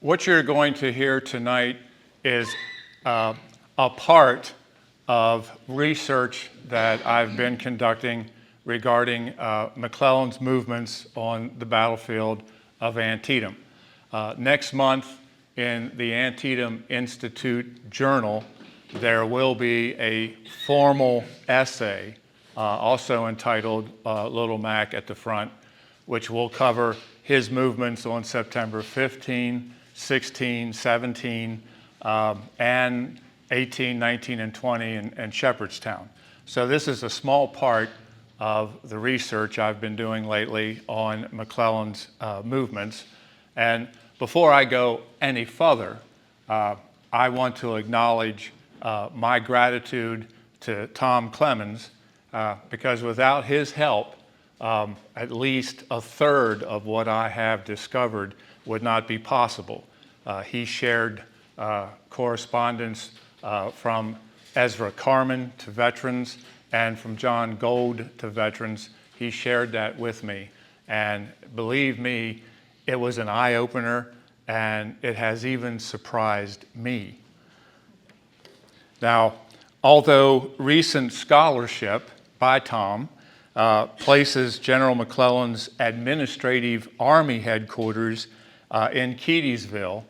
What you're going to hear tonight is a part of research that I've been conducting regarding McClellan's movements on the battlefield of Antietam. Next month in the Antietam Institute Journal, there will be a formal essay, also entitled Little Mac at the Front, which will cover his movements on September 15, 16, 17, and 18, 19, and 20 in Shepherdstown. So this is a small part of the research I've been doing lately on McClellan's movements. And before I go any further, I want to acknowledge my gratitude to Tom Clemens, because without his help, at least a third of what I have discovered would not be possible. He shared correspondence from Ezra Carman to veterans and from John Gold to veterans. He shared that with me. And believe me, it was an eye-opener, and it has even surprised me. Now, although recent scholarship by Tom places General McClellan's administrative Army headquarters in Keedysville,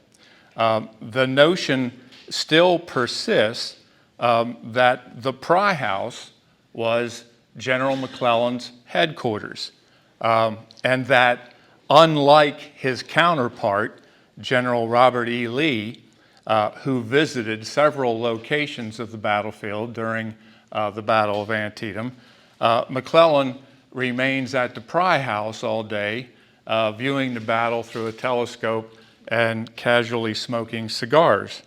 the notion still persists that the Pry House was General McClellan's headquarters, and that unlike his counterpart, General Robert E. Lee, who visited several locations of the battlefield during the Battle of Antietam, McClellan remains at the Pry House all day, viewing the battle through a telescope and casually smoking cigars.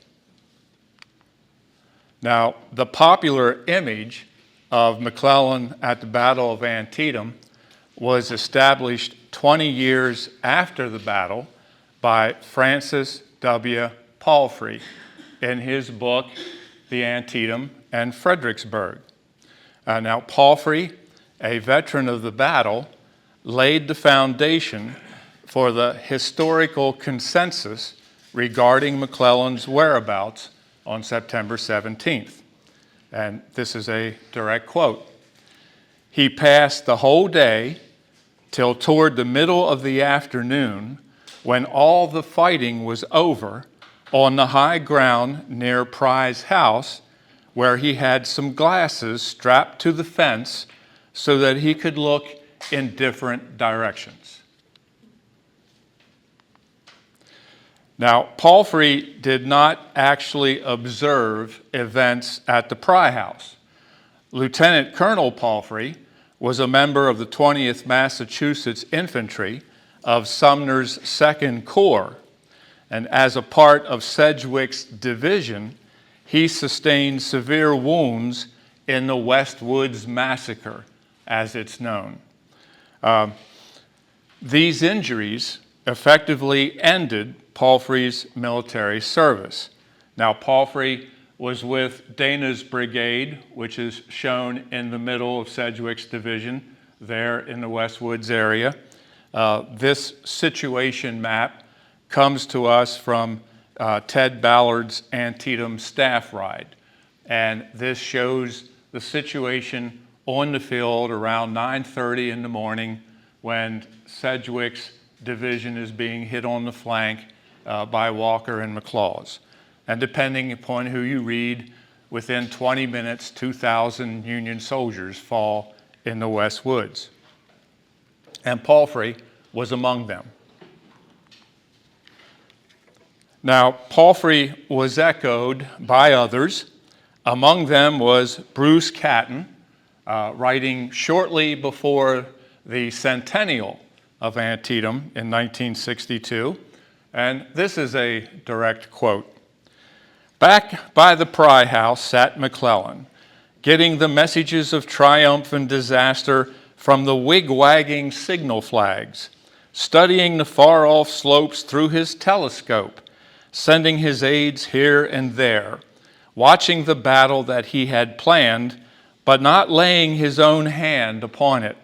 Now, the popular image of McClellan at the Battle of Antietam was established 20 years after the battle by Francis W. Palfrey in his book, The Antietam and Fredericksburg. Now, Palfrey, a veteran of the battle, laid the foundation for the historical consensus regarding McClellan's whereabouts on September 17th. And this is a direct quote. "He passed the whole day till toward the middle of the afternoon, when all the fighting was over, on the high ground near Pry's house, where he had some glasses strapped to the fence so that he could look in different directions." Now, Palfrey did not actually observe events at the Pry House. Lieutenant Colonel Palfrey was a member of the 20th Massachusetts Infantry of Sumner's 2nd Corps, and as a part of Sedgwick's division, he sustained severe wounds in the West Woods Massacre, as it's known. These injuries effectively ended Palfrey's military service. Now, Palfrey was with Dana's brigade, which is shown in the middle of Sedgwick's division, there in the West Woods area. This situation map comes to us from Ted Ballard's Antietam staff ride. And this shows the situation on the field around 9:30 in the morning when Sedgwick's division is being hit on the flank by Walker and McLaws. And depending upon who you read, within 20 minutes, 2,000 Union soldiers fall in the West Woods. And Palfrey was among them. Now, Palfrey was echoed by others. Among them was Bruce Catton, writing shortly before the centennial of Antietam in 1962. And this is a direct quote. "Back by the Pry House sat McClellan, getting the messages of triumph and disaster from the wig-wagging signal flags, studying the far-off slopes through his telescope, sending his aides here and there, watching the battle that he had planned, but not laying his own hand upon it.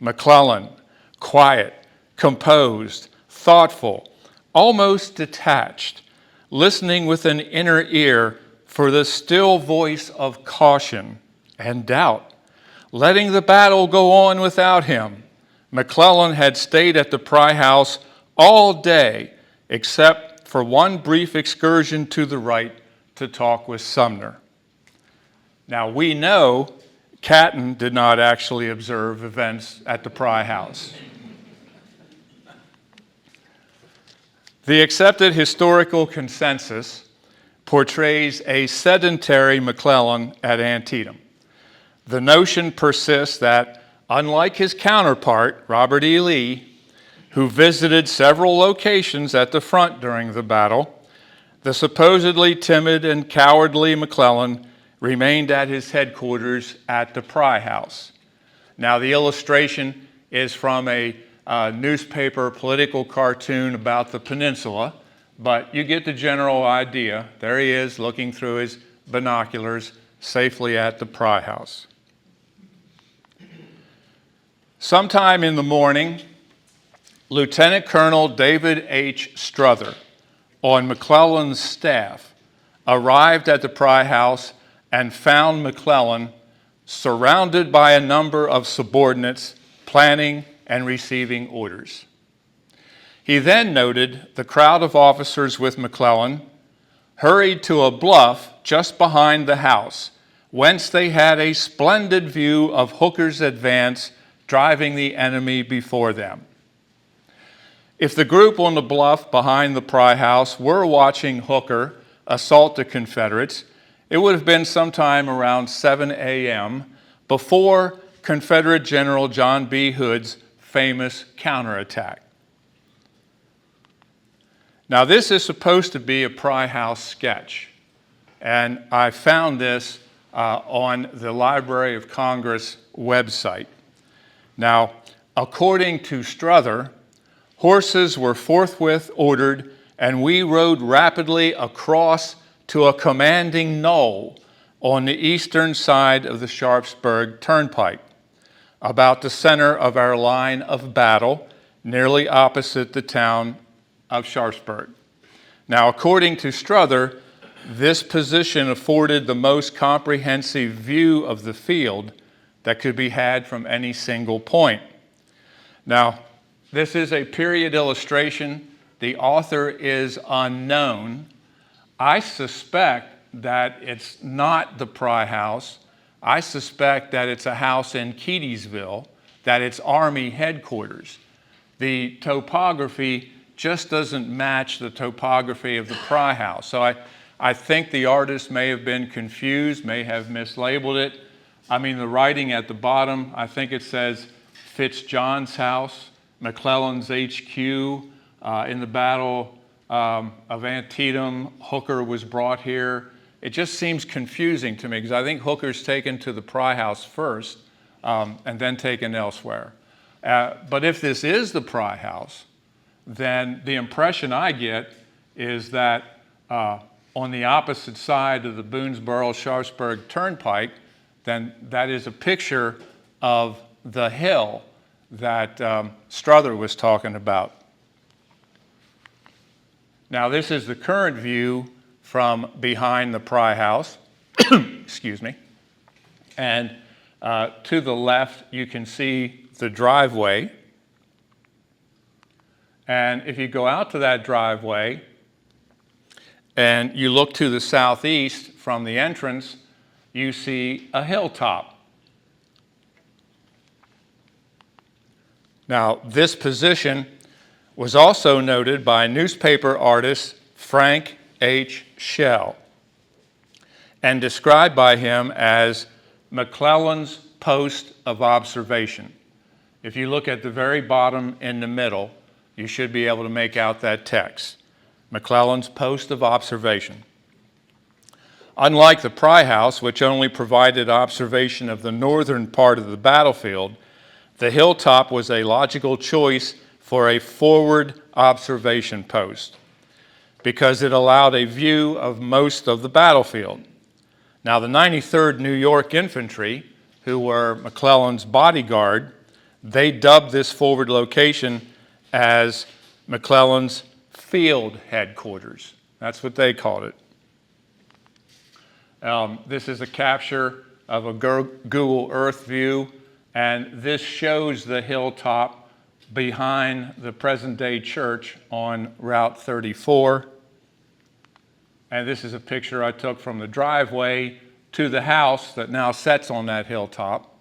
McClellan, quiet, composed, thoughtful, almost detached, listening with an inner ear for the still voice of caution and doubt, letting the battle go on without him. McClellan had stayed at the Pry House all day, except for one brief excursion to the right to talk with Sumner. Now, we know Catton did not actually observe events at the Pry House. The accepted historical consensus portrays a sedentary McClellan at Antietam. The notion persists that, unlike his counterpart, Robert E. Lee, who visited several locations at the front during the battle, the supposedly timid and cowardly McClellan remained at his headquarters at the Pry House. Now, the illustration is from a newspaper political cartoon about the peninsula, but you get the general idea. There he is, looking through his binoculars safely at the Pry House. Sometime in the morning, Lieutenant Colonel David H. Strother, on McClellan's staff, arrived at the Pry House and found McClellan surrounded by a number of subordinates planning and receiving orders. He then noted the crowd of officers with McClellan hurried to a bluff just behind the house, whence they had a splendid view of Hooker's advance driving the enemy before them. If the group on the bluff behind the Pry House were watching Hooker assault the Confederates, it would have been sometime around 7 a.m. before Confederate General John B. Hood's famous counterattack. Now, this is supposed to be a Pry House sketch, and I found this on the Library of Congress website. Now, according to Strother, horses were forthwith ordered, and we rode rapidly across to a commanding knoll on the eastern side of the Sharpsburg Turnpike, about the center of our line of battle, nearly opposite the town of Sharpsburg. Now, according to Strother, this position afforded the most comprehensive view of the field that could be had from any single point. Now, this is a period illustration. The author is unknown. I suspect that it's not the Pry House. I suspect that it's a house in Keedysville, that it's Army headquarters. The topography just doesn't match the topography of the Pry House. So I think the artist may have been confused, may have mislabeled it. I mean, the writing at the bottom, I think it says Fitzjohn's house, McClellan's HQ. In the Battle of Antietam, Hooker was brought here. It just seems confusing to me because I think Hooker's taken to the Pry House first and then taken elsewhere. But if this is the Pry House, then the impression I get is that on the opposite side of the Boonesboro-Sharpsburg Turnpike, then that is a picture of the hill that Strother was talking about. Now, this is the current view from behind the Pry House. Excuse me. And to the left, you can see the driveway. And if you go out to that driveway and you look to the southeast from the entrance, you see a hilltop. Now, this position was also noted by newspaper artist Frank H. Schell and described by him as McClellan's post of observation. If you look at the very bottom in the middle, you should be able to make out that text, McClellan's post of observation. Unlike the Pry House, which only provided observation of the northern part of the battlefield, the hilltop was a logical choice for a forward observation post because it allowed a view of most of the battlefield. Now, the 93rd New York Infantry, who were McClellan's bodyguard, they dubbed this forward location as McClellan's field headquarters. That's what they called it. This is a capture of a Google Earth view, and this shows the hilltop behind the present-day church on Route 34. And this is a picture I took from the driveway to the house that now sits on that hilltop.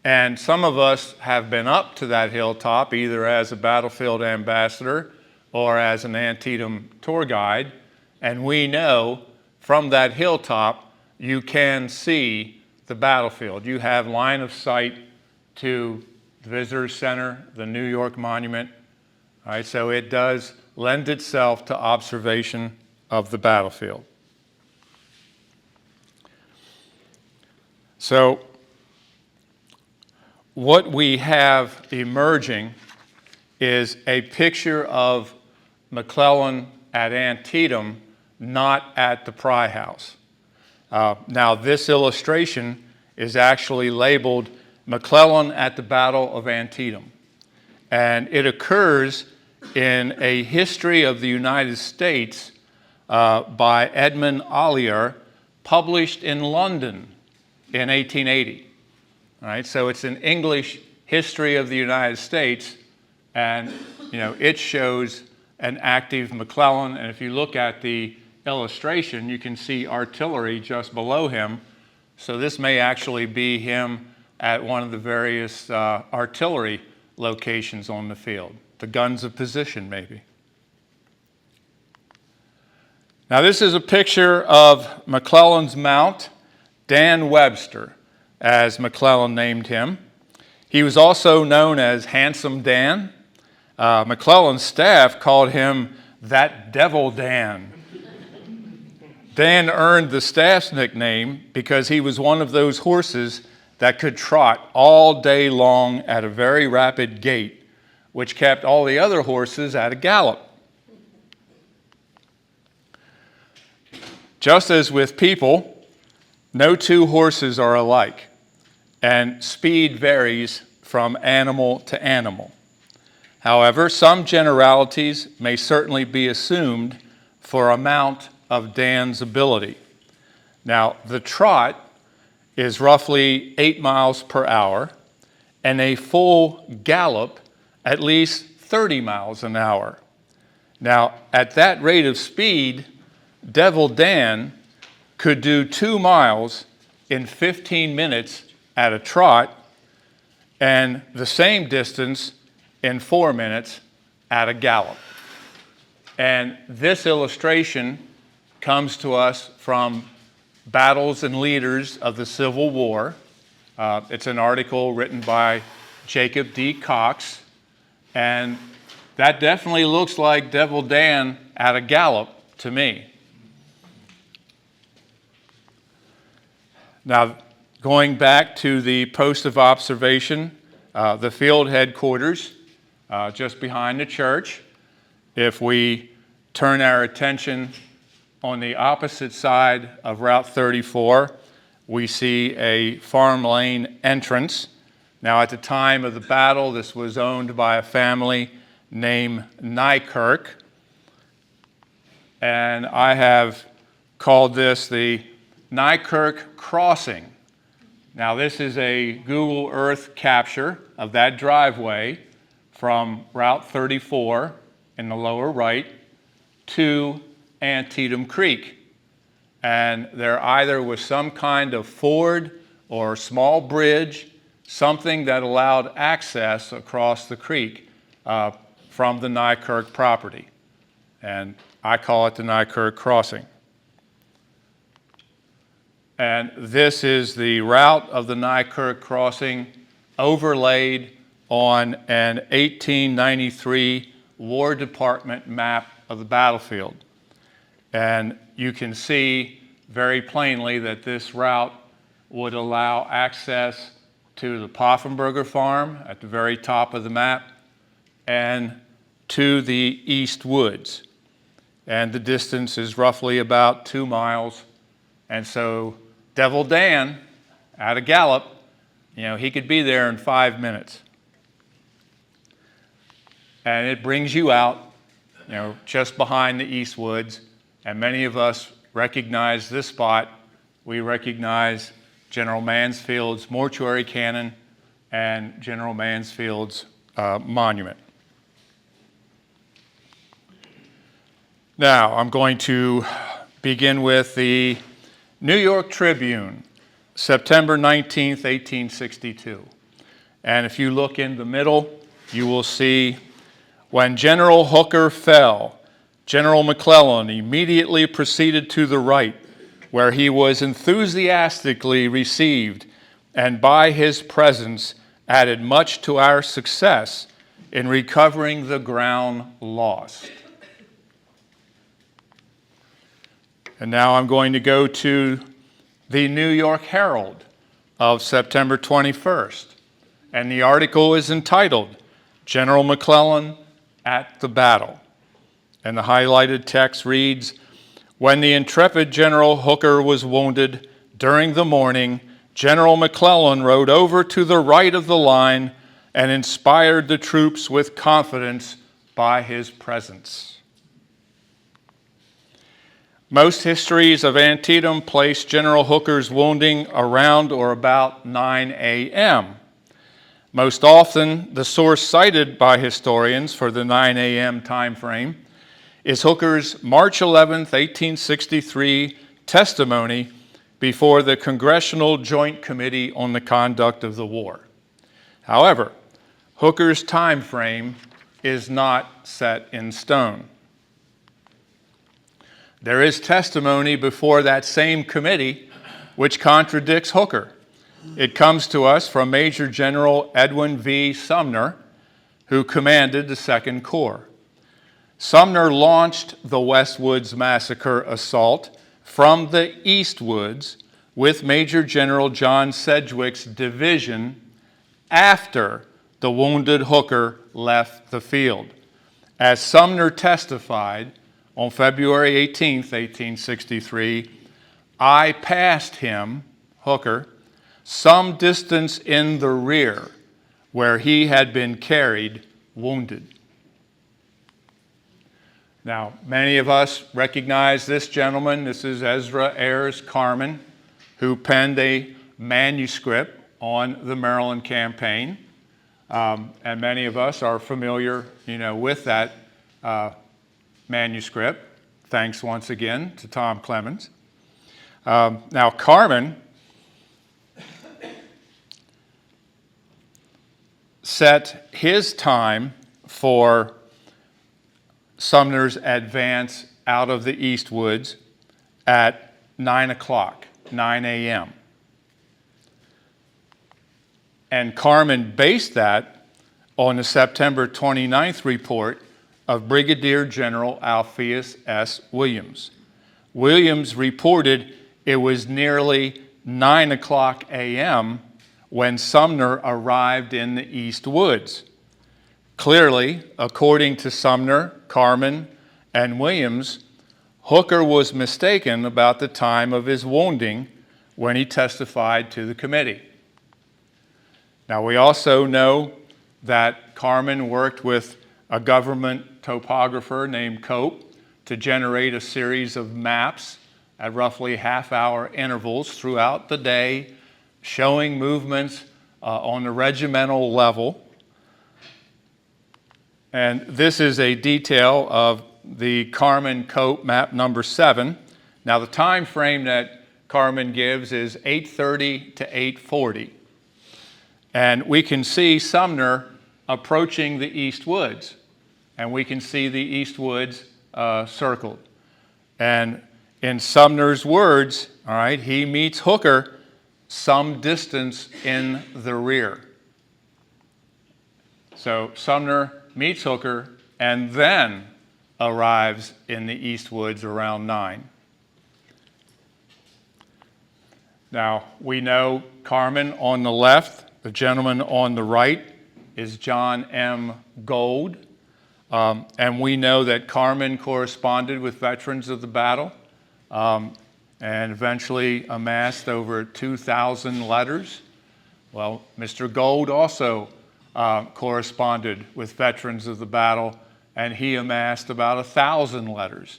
And some of us have been up to that hilltop either as a battlefield ambassador or as an Antietam tour guide, and we know from that hilltop you can see the battlefield. You have line of sight to the Visitor Center, the New York Monument. All right, so it does lend itself to observation of the battlefield. So what we have emerging is a picture of McClellan at Antietam, not at the Pry House. Now, this illustration is actually labeled McClellan at the Battle of Antietam, and it occurs in a history of the United States by Edmund Ollier, published in London in 1880. All right, so it's an English history of the United States, and it shows an active McClellan, and if you look at the illustration, you can see artillery just below him. So this may actually be him at one of the various artillery locations on the field, the guns of position maybe. Now this is a picture of McClellan's mount, Dan Webster, as McClellan named him. He was also known as Handsome Dan. McClellan's staff called him that Devil Dan. Dan earned the staff's nickname because he was one of those horses that could trot all day long at a very rapid gait, which kept all the other horses at a gallop. Just as with people, no two horses are alike, and speed varies from animal to animal. However, some generalities may certainly be assumed for a mount of Dan's ability. Now, the trot is roughly 8 miles per hour, and a full gallop at least 30 miles an hour. Now, at that rate of speed, Devil Dan could do 2 miles in 15 minutes at a trot, and the same distance in 4 minutes at a gallop. And this illustration comes to us from Battles and Leaders of the Civil War. It's an article written by Jacob D. Cox, and that definitely looks like Devil Dan at a gallop to me. Now, going back to the post of observation, the field headquarters, just behind the church. If we turn our attention on the opposite side of Route 34, we see a farm lane entrance. Now, at the time of the battle, this was owned by a family named Nykirk, and I have called this the Nykirk Crossing. Now, this is a Google Earth capture of that driveway from Route 34 in the lower right to Antietam Creek. And there either was some kind of ford or small bridge, something that allowed access across the creek from the Nykirk property. And I call it the Nykirk Crossing. And this is the route of the Nykirk Crossing overlaid on an 1893 War Department map of the battlefield. And you can see very plainly that this route would allow access to the Poffenberger farm at the very top of the map and to the East Woods. And the distance is roughly about 2 miles. And so Devil Dan, at a gallop, he could be there in 5 minutes. and it brings you out, just behind the East Woods. And many of us recognize this spot. We recognize General Mansfield's mortuary cannon and General Mansfield's monument. Now, I'm going to begin with the New York Tribune, September 19th, 1862. And if you look in the middle, you will see, when General Hooker fell, General McClellan immediately proceeded to the right, where he was enthusiastically received, and by his presence added much to our success in recovering the ground lost. And now I'm going to go to the New York Herald of September 21st. And the article is entitled, General McClellan at the Battle. And the highlighted text reads, when the intrepid General Hooker was wounded during the morning, General McClellan rode over to the right of the line and inspired the troops with confidence by his presence. Most histories of Antietam place General Hooker's wounding around or about 9 a.m. Most often, the source cited by historians for the 9 a.m. time frame is Hooker's March 11, 1863 testimony before the Congressional Joint Committee on the Conduct of the War. However, Hooker's time frame is not set in stone. There is testimony before that same committee which contradicts Hooker. It comes to us from Major General Edwin V. Sumner, who commanded the Second Corps. Sumner launched the West Woods Massacre assault from the East Woods with Major General John Sedgwick's division after the wounded Hooker left the field. As Sumner testified on February 18, 1863, I passed him, Hooker, some distance in the rear where he had been carried wounded. Now, many of us recognize this gentleman. This is Ezra Ayres Carman, who penned a manuscript on the Maryland campaign. And many of us are familiar, with that manuscript. Thanks once again to Tom Clemens. Now, Carman set his time for Sumner's advance out of the East Woods at 9 o'clock, 9 a.m. And Carman based that on the September 29th report of Brigadier General Alpheus S. Williams. Williams reported it was nearly 9 o'clock a.m. when Sumner arrived in the East Woods. Clearly, according to Sumner, Carman, and Williams, Hooker was mistaken about the time of his wounding when he testified to the committee. Now, we also know that Carman worked with a government topographer named Cope to generate a series of maps at roughly half-hour intervals throughout the day, showing movements on the regimental level. And this is a detail of the Carman-Cope map number 7. Now, the time frame that Carman gives is 8:30 to 8:40. And we can see Sumner approaching the East Woods. And we can see the East Woods circled. And in Sumner's words, all right, he meets Hooker some distance in the rear. So Sumner meets Hooker and then arrives in the East Woods around 9. Now, we know Carman on the left, the gentleman on the right is John M. Gold. And we know that Carman corresponded with veterans of the battle and eventually amassed over 2,000 letters. Well, Mr. Gold also corresponded with veterans of the battle, and he amassed about 1,000 letters.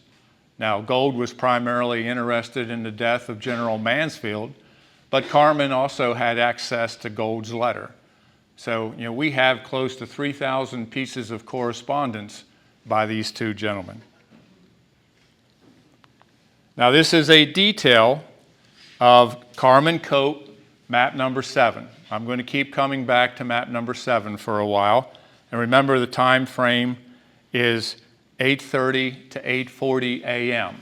Now, Gold was primarily interested in the death of General Mansfield, but Carman also had access to Gold's letter. So, we have close to 3,000 pieces of correspondence by these two gentlemen. Now, this is a detail of Carman Cope, map number 7. I'm going to keep coming back to map number 7 for a while. And remember, the time frame is 8:30 to 8:40 a.m.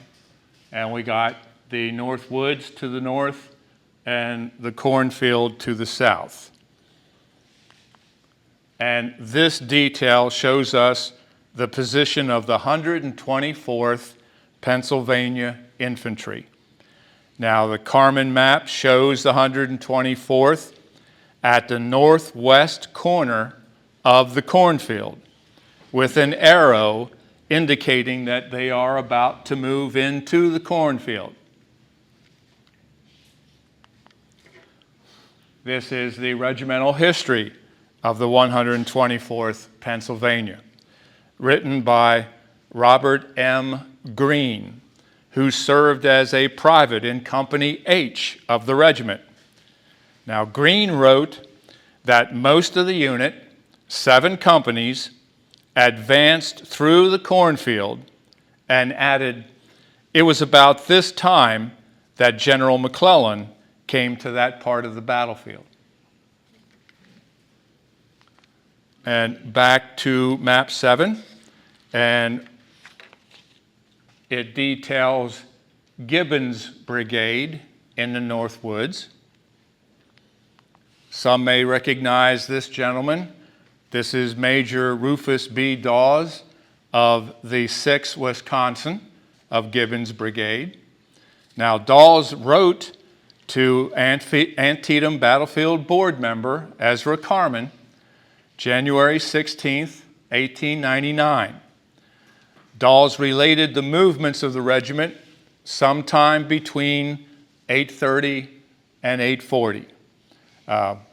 And we got the North Woods to the north and the cornfield to the south. And this detail shows us the position of the 124th Pennsylvania Infantry. Now, the Carman map shows the 124th at the northwest corner of the cornfield, with an arrow indicating that they are about to move into the cornfield. This is the regimental history of the 124th Pennsylvania, written by Robert M. Greene, who served as a private in Company H of the regiment. Now, Greene wrote that most of the unit, 7 companies, advanced through the cornfield, and added, it was about this time that General McClellan came to that part of the battlefield. And back to map 7, and it details Gibbon's brigade in the North Woods. Some may recognize this gentleman. This is Major Rufus B. Dawes of the 6th Wisconsin of Gibbon's brigade. Now, Dawes wrote to Antietam Battlefield Board member Ezra Carman, January 16th, 1899. Dawes related the movements of the regiment sometime between 8:30 and 8:40,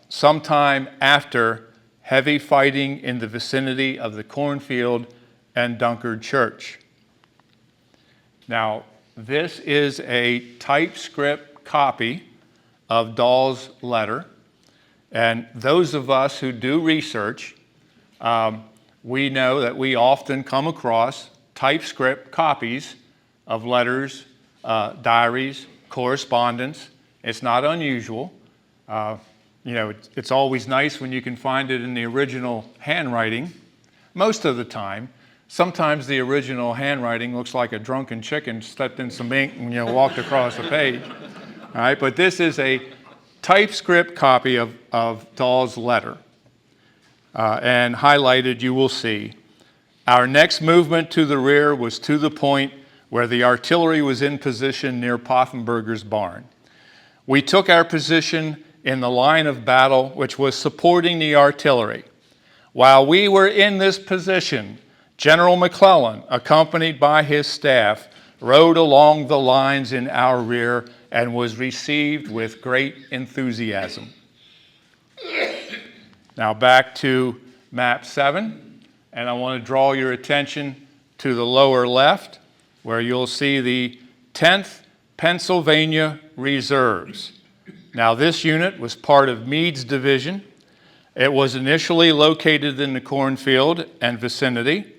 sometime after heavy fighting in the vicinity of the cornfield and Dunkard Church. Now, this is a typescript copy of Dawes' letter, and those of us who do research, we know that we often come across typescript copies of letters, diaries, correspondence. It's not unusual. It's always nice when you can find it in the original handwriting. Most of the time, sometimes the original handwriting looks like a drunken chicken stepped in some ink and walked across the page. All right, but this is a typescript copy of Dawes' letter. And highlighted, you will see, our next movement to the rear was to the point where the artillery was in position near Poffenberger's barn. We took our position in the line of battle which was supporting the artillery. While we were in this position, General McClellan, accompanied by his staff, rode along the lines in our rear and was received with great enthusiasm. Now back to map 7, and I want to draw your attention to the lower left, where you'll see the 10th Pennsylvania Reserves. Now, this unit was part of Meade's division. It was initially located in the cornfield and vicinity,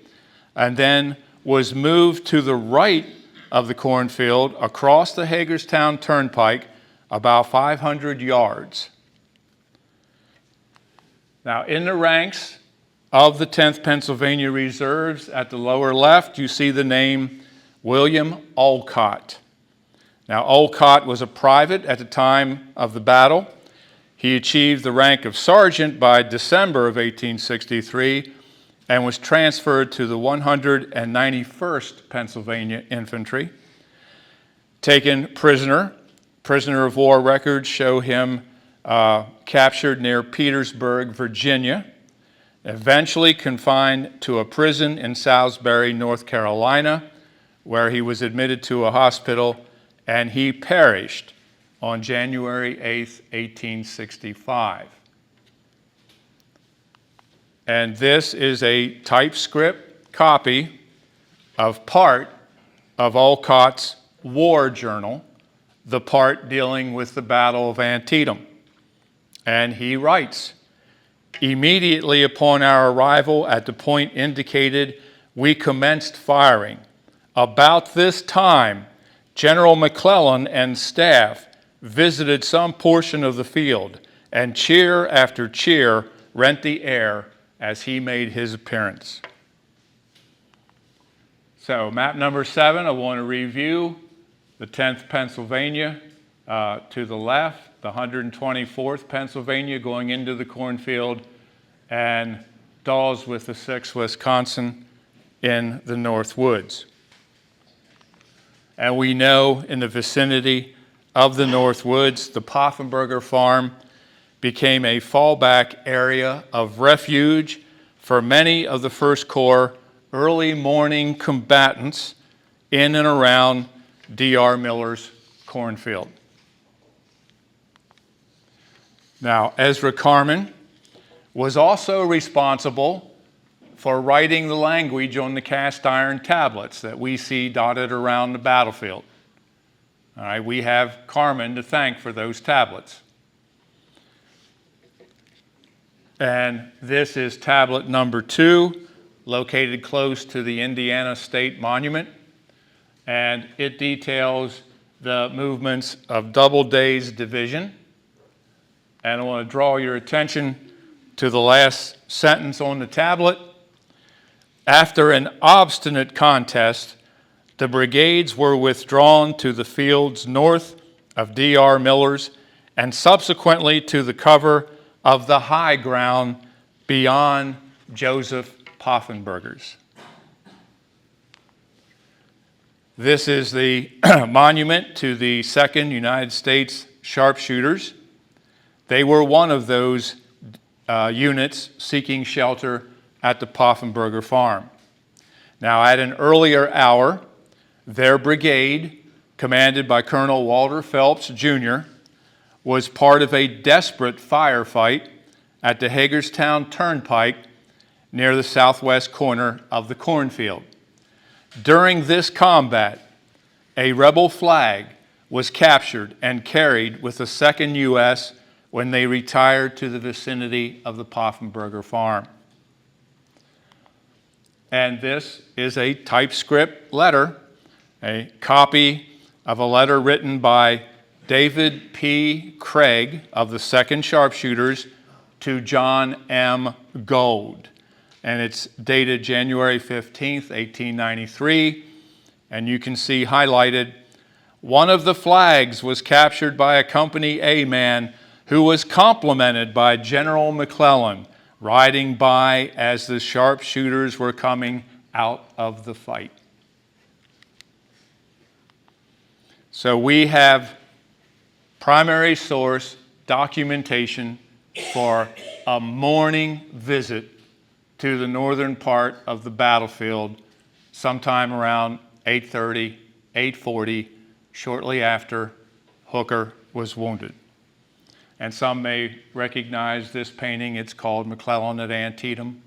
and then was moved to the right of the cornfield across the Hagerstown Turnpike about 500 yards. Now, in the ranks of the 10th Pennsylvania Reserves, at the lower left, you see the name William Olcott. Now, Olcott was a private at the time of the battle. He achieved the rank of sergeant by December of 1863 and was transferred to the 191st Pennsylvania Infantry. Taken prisoner. Prisoner of war records show him captured near Petersburg, Virginia, eventually confined to a prison in Salisbury, North Carolina, where he was admitted to a hospital, and he perished on January 8th, 1865. And this is a typescript copy of part of Olcott's war journal, the part dealing with the Battle of Antietam. And he writes, "Immediately upon our arrival at the point indicated, we commenced firing. About this time, General McClellan and staff visited some portion of the field, and cheer after cheer rent the air as he made his appearance." So map number 7, I want to review the 10th Pennsylvania to the left, the 124th Pennsylvania going into the cornfield, and Dawes with the 6th Wisconsin in the North Woods. And we know in the vicinity of the North Woods, the Poffenberger farm became a fallback area of refuge for many of the First Corps early morning combatants in and around D.R. Miller's cornfield. Now, Ezra Carman was also responsible for writing the language on the cast iron tablets that we see dotted around the battlefield. All right, we have Carman to thank for those tablets. And this is tablet number 2, located close to the Indiana State Monument. And it details the movements of Doubleday's division. And I want to draw your attention to the last sentence on the tablet. After an obstinate contest, the brigades were withdrawn to the fields north of D.R. Miller's and subsequently to the cover of the high ground beyond Joseph Poffenberger's. This is the monument to the 2nd United States Sharpshooters. They were one of those units seeking shelter at the Poffenberger farm. Now, at an earlier hour, their brigade, commanded by Colonel Walter Phelps, Jr., was part of a desperate firefight at the Hagerstown Turnpike near the southwest corner of the cornfield. During this combat, a rebel flag was captured and carried with the 2nd U.S. when they retired to the vicinity of the Poffenberger farm. And this is a typescript letter, a copy of a letter written by David P. Craig of the 2nd Sharpshooters to John M. Gold. And it's dated January 15th, 1893. And you can see highlighted, one of the flags was captured by a Company A man who was complimented by General McClellan riding by as the sharpshooters were coming out of the fight. So we have primary source documentation for a morning visit to the northern part of the battlefield sometime around 8:30, 8:40, shortly after Hooker was wounded. And some may recognize this painting. It's called McClellan at Antietam.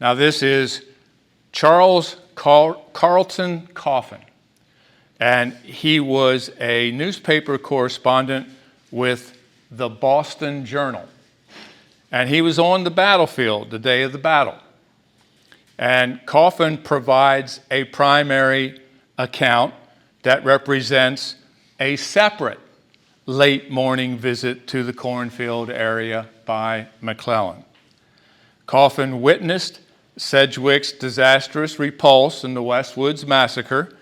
Now this is Charles Carlton Coffin, and he was a newspaper correspondent with the Boston Journal. And he was on the battlefield the day of the battle. And Coffin provides a primary account that represents a separate late morning visit to the cornfield area by McClellan. Coffin witnessed Sedgwick's disastrous repulse in the Westwoods Massacre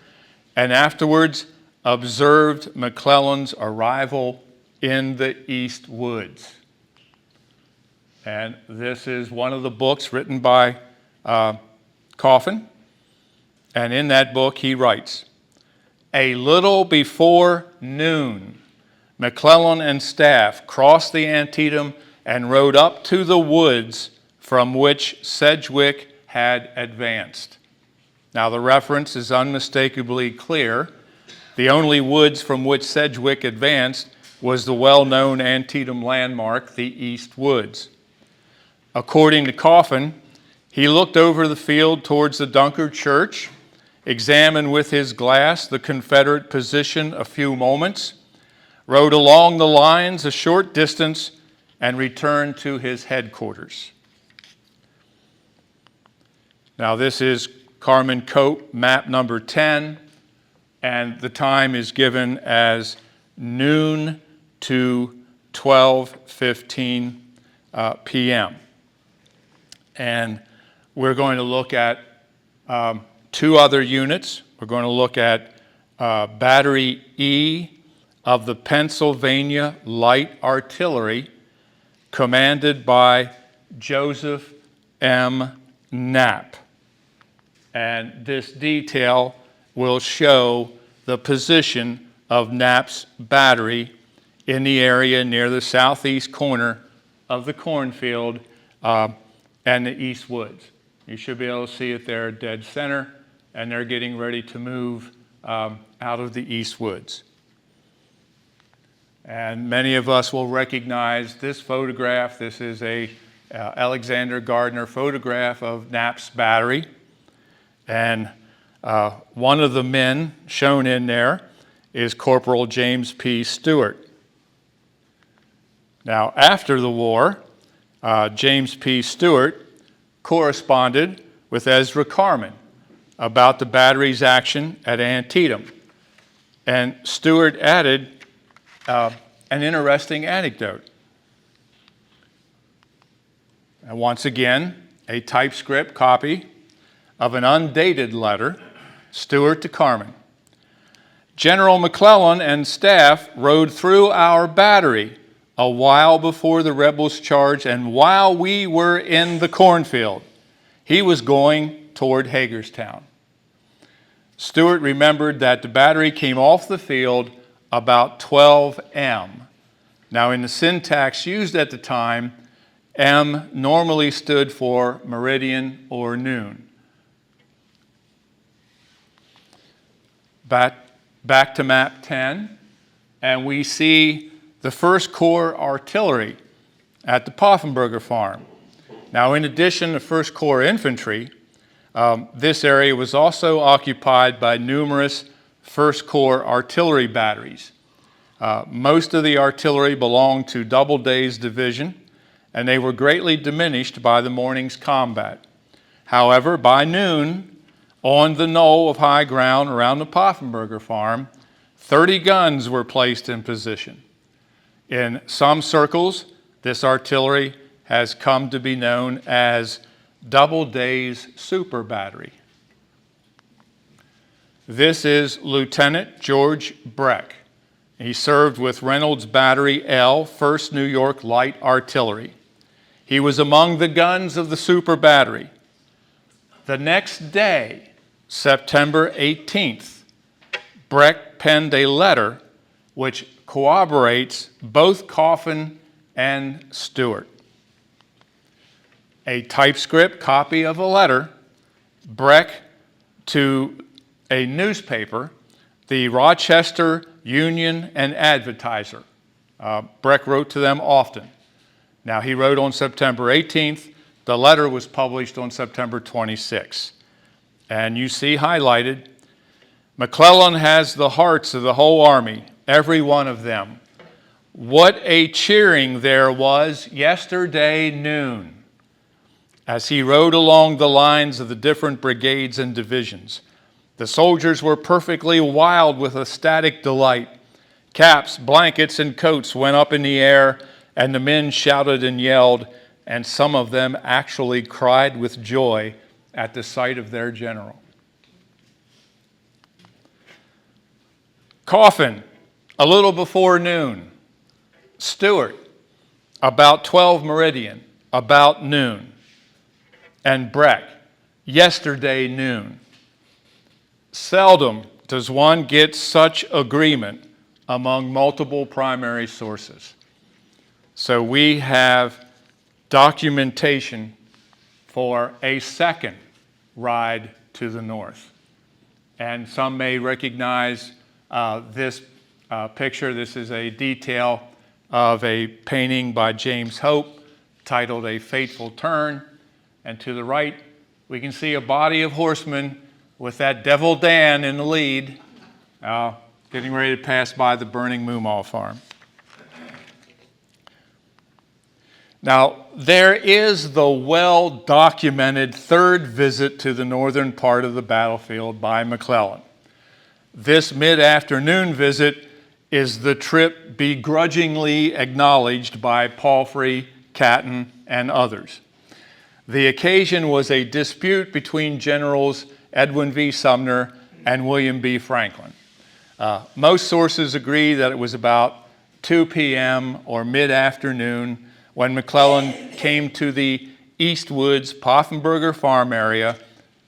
and afterwards observed McClellan's arrival in the East Woods. And this is one of the books written by Coffin. And in that book he writes, "A little before noon, McClellan and staff crossed the Antietam and rode up to the woods from which Sedgwick had advanced." Now the reference is unmistakably clear. The only woods from which Sedgwick advanced was the well-known Antietam landmark, the East Woods. According to Coffin, he looked over the field towards the Dunkard Church, examined with his glass the Confederate position a few moments, rode along the lines a short distance, and returned to his headquarters. Now this is Carmen Cope, map number 10, and the time is given as noon to 12:15 p.m. And we're going to look at two other units. We're going to look at Battery E of the Pennsylvania Light Artillery, commanded by Joseph M. Knapp. And this detail will show the position of Knapp's battery in the area near the southeast corner of the cornfield and the East Woods. You should be able to see it there dead center, and they're getting ready to move out of the East Woods. And many of us will recognize this photograph. This is a Alexander Gardner photograph of Knapp's battery. And one of the men shown in there is Corporal James P. Stewart. Now, after the war, James P. Stewart corresponded with Ezra Carman about the battery's action at Antietam. And Stewart added an interesting anecdote. And once again, a typescript copy of an undated letter, Stewart to Carman. General McClellan and staff rode through our battery a while before the rebels charged, and while we were in the cornfield, he was going toward Hagerstown. Stewart remembered that the battery came off the field about 12 M. Now, in the syntax used at the time, M normally stood for meridian or noon. Back to map 10, and we see the 1st Corps Artillery at the Poffenberger Farm. Now, in addition to 1st Corps Infantry, this area was also occupied by numerous 1st Corps artillery batteries. Most of the artillery belonged to Doubleday's division, and they were greatly diminished by the morning's combat. However, by noon, on the knoll of high ground around the Poffenberger Farm, 30 guns were placed in position. In some circles, this artillery has come to be known as Doubleday's Super Battery. This is Lieutenant George Breck. He served with Reynolds Battery L, 1st New York Light Artillery. He was among the guns of the Super Battery. The next day, September 18th, Breck penned a letter which corroborates both Coffin and Stewart. A typescript copy of a letter, Breck to a newspaper, the Rochester Union and Advertiser. Breck wrote to them often. Now, he wrote on September 18th. The letter was published on September 26th. And you see highlighted, McClellan has the hearts of the whole army, every one of them. What a cheering there was yesterday noon as he rode along the lines of the different brigades and divisions. The soldiers were perfectly wild with ecstatic delight. Caps, blankets, and coats went up in the air, and the men shouted and yelled, and some of them actually cried with joy at the sight of their general. Coffin, a little before noon. Stewart, about 12 meridian, about noon. And Breck, yesterday noon. Seldom does one get such agreement among multiple primary sources. So we have documentation for a second ride to the north. And some may recognize this picture. This is a detail of a painting by James Hope titled A Fateful Turn. And to the right, we can see a body of horsemen with that Devil Dan in the lead, getting ready to pass by the burning Moomaw farm. Now, there is the well-documented third visit to the northern part of the battlefield by McClellan. This mid-afternoon visit is the trip begrudgingly acknowledged by Palfrey, Catton, and others. The occasion was a dispute between Generals Edwin V. Sumner and William B. Franklin. Most sources agree that it was about 2 p.m. or mid-afternoon when McClellan came to the East Woods Poffenberger farm area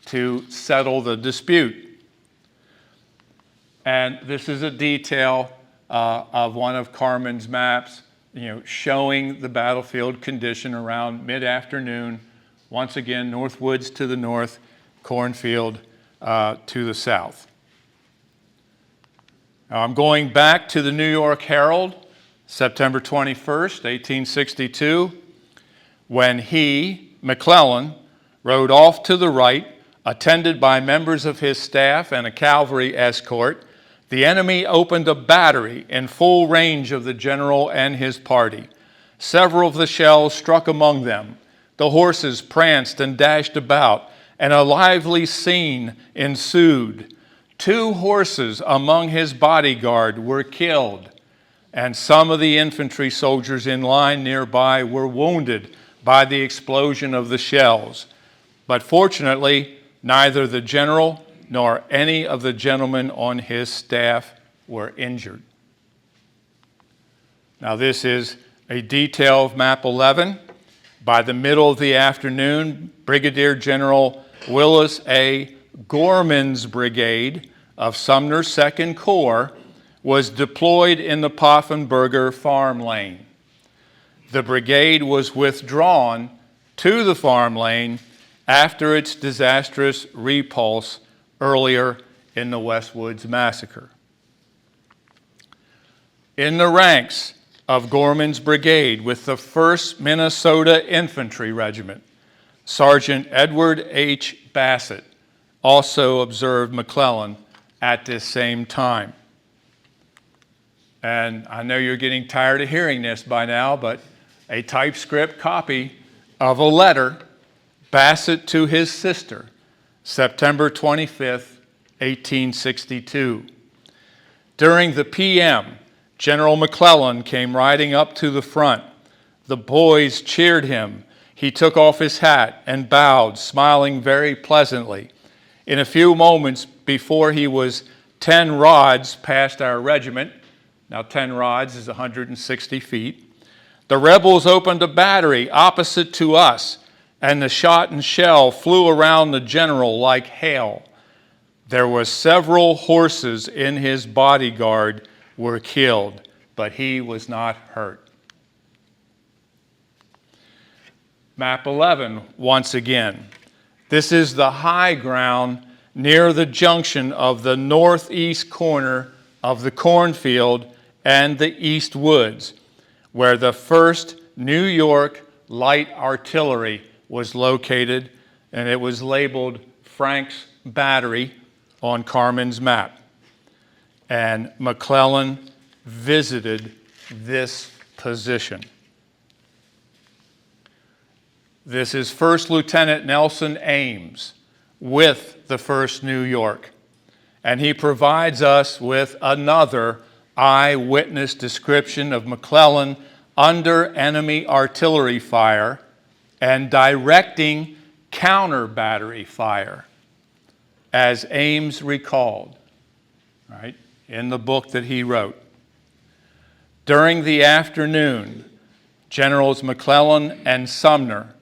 to settle the dispute. And this is a detail of one of Carman's maps, showing the battlefield condition around mid-afternoon. Once again, North Woods to the north, cornfield to the south. Now, I'm going back to the New York Herald, September 21st, 1862, when he, McClellan, rode off to the right, attended by members of his staff and a cavalry escort. The enemy opened a battery in full range of the general and his party. Several of the shells struck among them. The horses pranced and dashed about, and a lively scene ensued. 2 horses among his bodyguard were killed, and some of the infantry soldiers in line nearby were wounded by the explosion of the shells. But fortunately, neither the general nor any of the gentlemen on his staff were injured. Now, this is a detail of map 11. By the middle of the afternoon, Brigadier General Willis A. Gorman's brigade of Sumner's 2nd Corps was deployed in the Poffenberger farm lane. The brigade was withdrawn to the farm lane after its disastrous repulse earlier in the Westwoods Massacre. In the ranks of Gorman's brigade with the 1st Minnesota Infantry Regiment, Sergeant Edward H. Bassett also observed McClellan at this same time. And I know you're getting tired of hearing this by now, but a typescript copy of a letter, Bassett to his sister, September 25th, 1862. During the PM, General McClellan came riding up to the front. The boys cheered him. He took off his hat and bowed, smiling very pleasantly. In a few moments before he was 10 rods past our regiment, now 10 rods is 160 feet, the rebels opened a battery opposite to us, and the shot and shell flew around the general like hail. There were several horses in his bodyguard were killed, but he was not hurt. Map 11, once again. This is the high ground near the junction of the northeast corner of the cornfield and the East Woods, where the 1st New York Light Artillery was located, and it was labeled Frank's Battery on Carman's map. And McClellan visited this position. This is First Lieutenant Nelson Ames with the 1st New York, and he provides us with another eyewitness description of McClellan under enemy artillery fire and directing counter battery fire, as Ames recalled, right, in the book that he wrote. During the afternoon, Generals McClellan and Sumner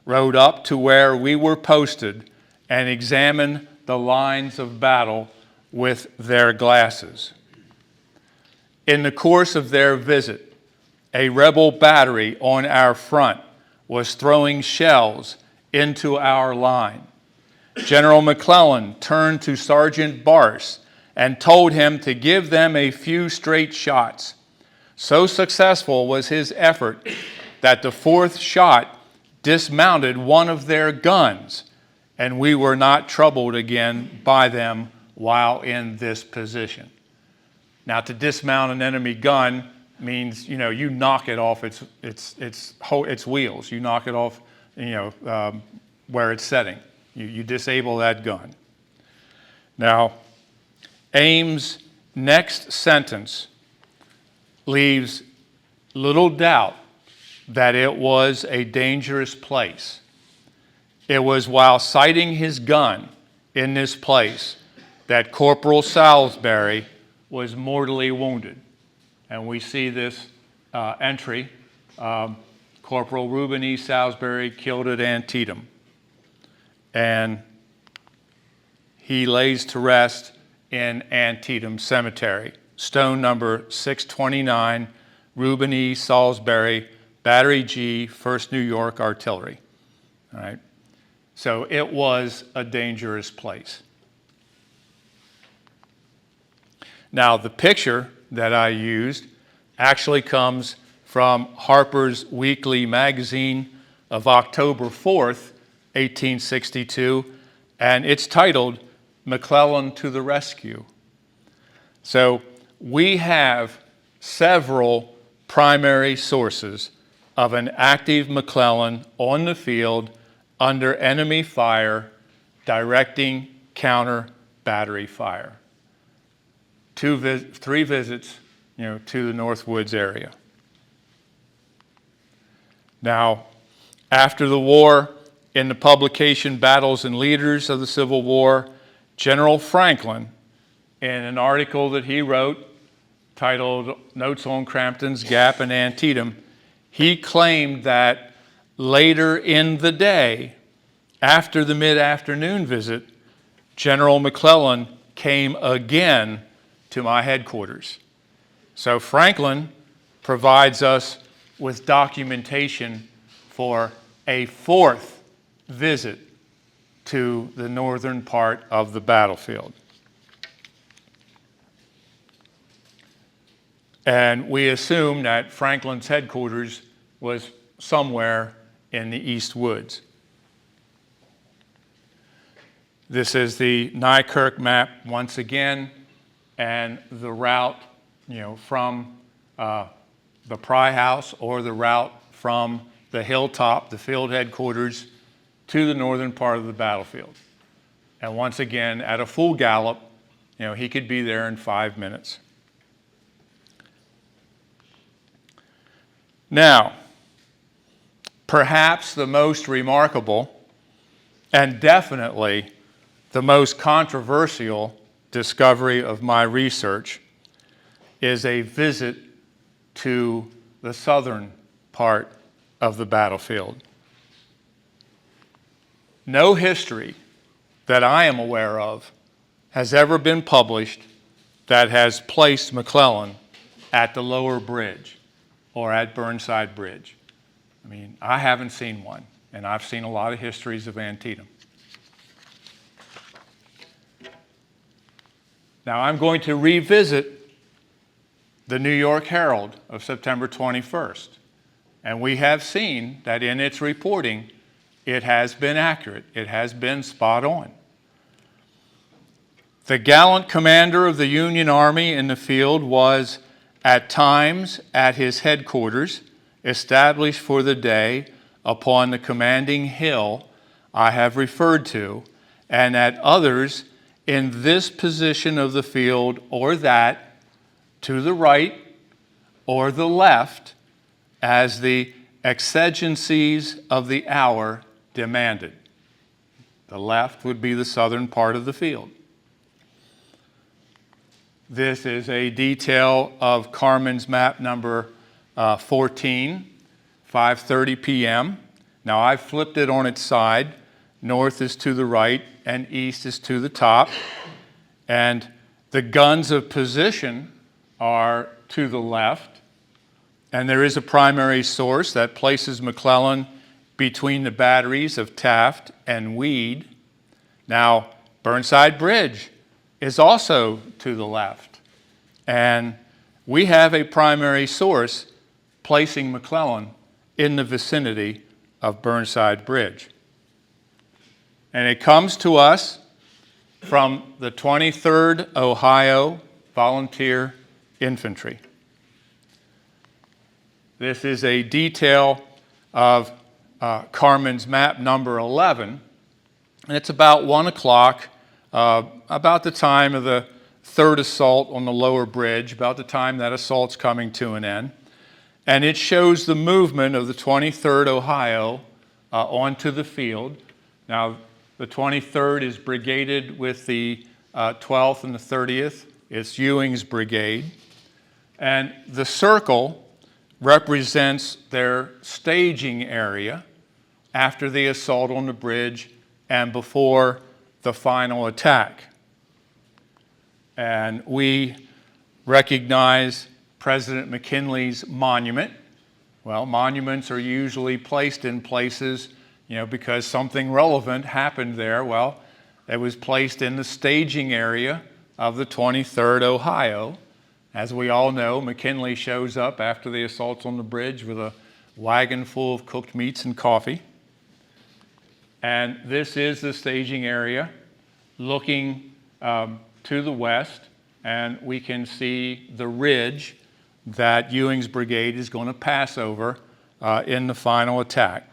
rode up to where we were posted and examined the lines of battle with their glasses. In the course of their visit, a rebel battery on our front was throwing shells into our line. General McClellan turned to Sergeant Barse and told him to give them a few straight shots. So successful was his effort that the fourth shot dismounted one of their guns, and we were not troubled again by them while in this position. Now, to dismount an enemy gun means, you knock it off its wheels. You knock it off, where it's setting. You disable that gun. Now, Ames' next sentence leaves little doubt that it was a dangerous place. It was while sighting his gun in this place that Corporal Salisbury was mortally wounded. And we see this entry, Corporal Reuben E. Salisbury killed at Antietam. And he lays to rest in Antietam Cemetery. Stone number 629, Reuben E. Salisbury, Battery G, 1st New York Artillery. All right. So it was a dangerous place. Now, the picture that I used actually comes from Harper's Weekly magazine of October 4th, 1862, and it's titled, "McClellan to the Rescue." So we have several primary sources of an active McClellan on the field under enemy fire, directing counter battery fire. 3 visits, to the North Woods area. Now, after the war, in the publication Battles and Leaders of the Civil War, General Franklin, in an article that he wrote titled Notes on Crampton's Gap and Antietam, he claimed that later in the day, after the mid-afternoon visit, General McClellan came again to my headquarters. So Franklin provides us with documentation for a 4th visit to the northern part of the battlefield. And we assume that Franklin's headquarters was somewhere in the East Woods. This is the Nykirk map once again, and the route, from the Pry House, or the route from the hilltop, the field headquarters, to the northern part of the battlefield. And once again, at a full gallop, he could be there in 5 minutes. Now, perhaps the most remarkable and definitely the most controversial discovery of my research is a visit to the southern part of the battlefield. No history that I am aware of has ever been published that has placed McClellan at the lower bridge or at Burnside Bridge. I haven't seen one, and I've seen a lot of histories of Antietam. Now I'm going to revisit the New York Herald of September 21st, and we have seen that in its reporting, it has been accurate. It has been spot on. The gallant commander of the Union Army in the field was at times at his headquarters, established for the day upon the commanding hill I have referred to, and at others in this position of the field or that, to the right or the left, as the exigencies of the hour demanded. The left would be the southern part of the field. This is a detail of Carmen's map number 14, 5:30 p.m. Now I've flipped it on its side. North is to the right and east is to the top. And the guns of position are to the left. And there is a primary source that places McClellan between the batteries of Taft and Weed. Now, Burnside Bridge is also to the left. And we have a primary source placing McClellan in the vicinity of Burnside Bridge. And it comes to us from the 23rd Ohio Volunteer Infantry. This is a detail of Carmen's map number 11, and it's about 1 o'clock, about the time of the third assault on the lower bridge, about the time that assault's coming to an end. And it shows the movement of the 23rd Ohio onto the field. Now, the 23rd is brigaded with the 12th and the 30th. It's Ewing's brigade. And the circle represents their staging area after the assault on the bridge and before the final attack. And we recognize President McKinley's monument. Well, monuments are usually placed in places, because something relevant happened there. Well, it was placed in the staging area of the 23rd Ohio. As we all know, McKinley shows up after the assaults on the bridge with a wagon full of cooked meats and coffee. And this is the staging area looking to the west, and we can see the ridge that Ewing's brigade is going to pass over in the final attack.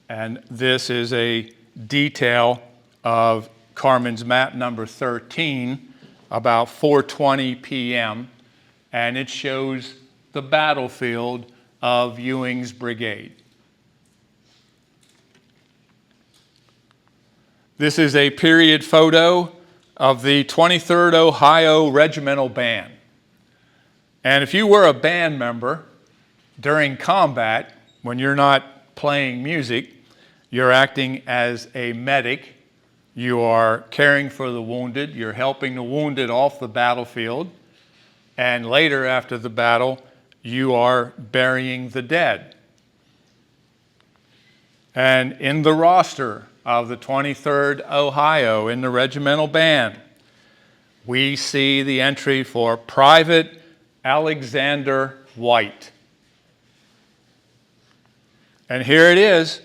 And this is a detail of Carmen's map number 13, about 4:20 p.m., and it shows the battlefield of Ewing's brigade. This is a period photo of the 23rd Ohio Regimental Band. And if you were a band member during combat, when you're not playing music, you're acting as a medic. You are caring for the wounded. You're helping the wounded off the battlefield. And later, after the battle, you are burying the dead. And in the roster of the 23rd Ohio in the regimental band, we see the entry for Private Alexander White. And here it is,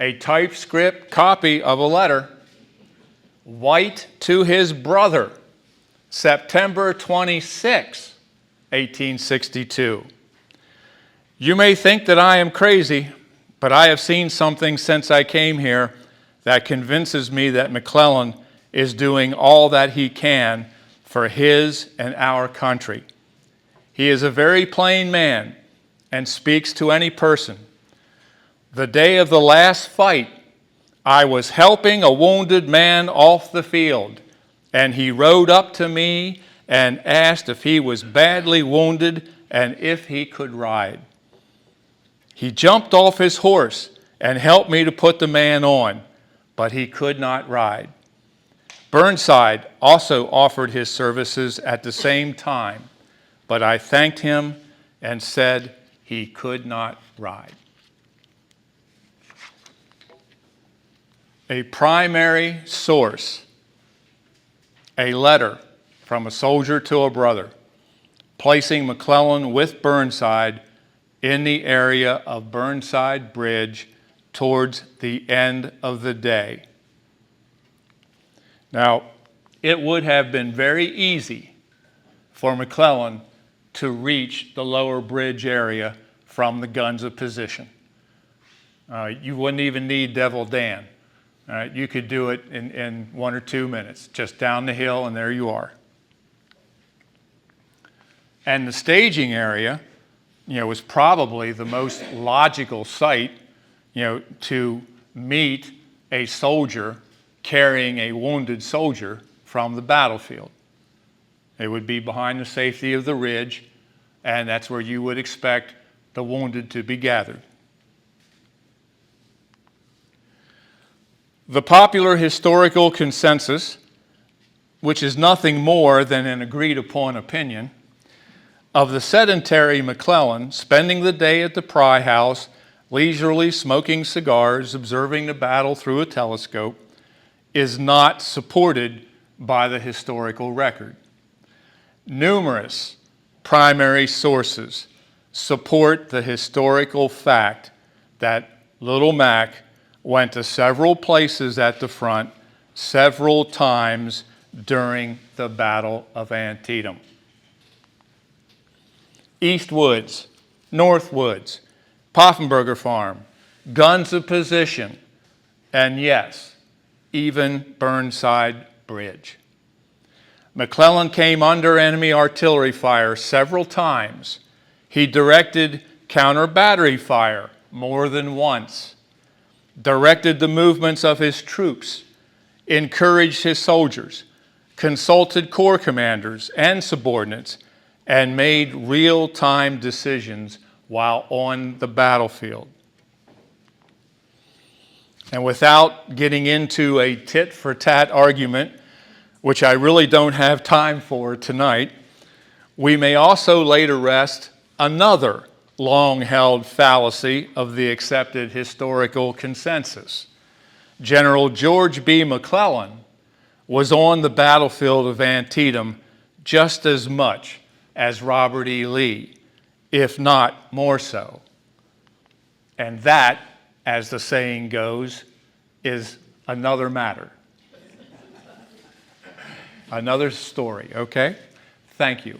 a typescript copy of a letter. White to his brother, September 26, 1862. You may think that I am crazy, but I have seen something since I came here that convinces me that McClellan is doing all that he can for his and our country. He is a very plain man and speaks to any person. The day of the last fight, I was helping a wounded man off the field, and he rode up to me and asked if he was badly wounded and if he could ride. He jumped off his horse and helped me to put the man on, but he could not ride. Burnside also offered his services at the same time, but I thanked him and said he could not ride. A primary source, a letter from a soldier to a brother, placing McClellan with Burnside in the area of Burnside Bridge towards the end of the day. Now, it would have been very easy for McClellan to reach the lower bridge area from the guns of position. You wouldn't even need Devil Dan. You could do it in 1 or 2 minutes, just down the hill, and there you are. And the staging area, was probably the most logical site, to meet a soldier carrying a wounded soldier from the battlefield. It would be behind the safety of the ridge, and that's where you would expect the wounded to be gathered. The popular historical consensus, which is nothing more than an agreed-upon opinion, of the sedentary McClellan spending the day at the Pry House, leisurely smoking cigars, observing the battle through a telescope, is not supported by the historical record. Numerous primary sources support the historical fact that Little Mac went to several places at the front several times during the Battle of Antietam. East Woods, North Woods, Poffenberger Farm, guns of position, and yes, even Burnside Bridge. McClellan came under enemy artillery fire several times. He directed counter-battery fire more than once, directed the movements of his troops, encouraged his soldiers, consulted corps commanders and subordinates, and made real-time decisions while on the battlefield. And without getting into a tit-for-tat argument, which I really don't have time for tonight, we may also lay to rest another long-held fallacy of the accepted historical consensus. General George B. McClellan was on the battlefield of Antietam just as much as Robert E. Lee, if not more so. And that, as the saying goes, is another matter. Another story, okay? Thank you.